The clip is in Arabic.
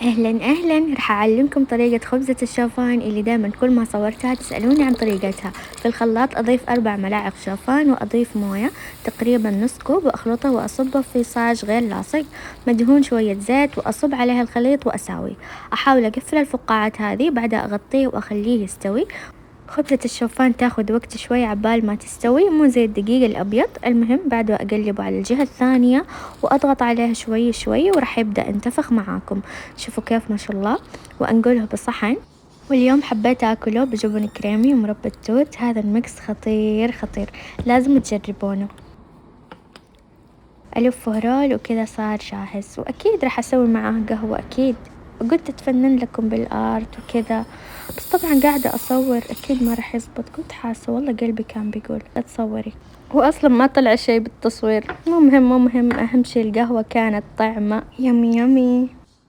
أهلا أهلا، راح أعلمكم طريقة خبزة الشوفان اللي دايما كل ما صورتها تسألوني عن طريقتها. في الخلاط أضيف 4 ملاعق شوفان وأضيف موية تقريبا نص كوب وأخلطه وأصبه في صاج غير لاصق مدهون شوية زيت وأصب عليها الخليط وأساوي. أحاول أقفل الفقاعات هذه، بعدها أغطيه وأخليه يستوي. خبزة الشوفان تاخد وقت شوي عبال ما تستوي، مو زي الدقيق الأبيض. المهم بعده أقلبه على الجهة الثانية وأضغط عليها شوي شوي وراح يبدأ ينتفخ معاكم. شوفوا كيف ما شاء الله. وأنقله بصحن. واليوم حبيت أكله بجبن كريمي ومربى توت. هذا الميكس خطير خطير، لازم تجربونه. ألفه رول وكذا صار جاهز، وأكيد راح أسوي معاه قهوة أكيد. قلت أتفنن لكم بالآرت وكذا، بس طبعا قاعدة أصور أكيد ما راح يزبط. كنت حاسة والله قلبي كان بيقول لا تصوري، وأصلا ما طلع شي بالتصوير. مو مهم، أهم شي القهوة كانت طعمة يمي يمي.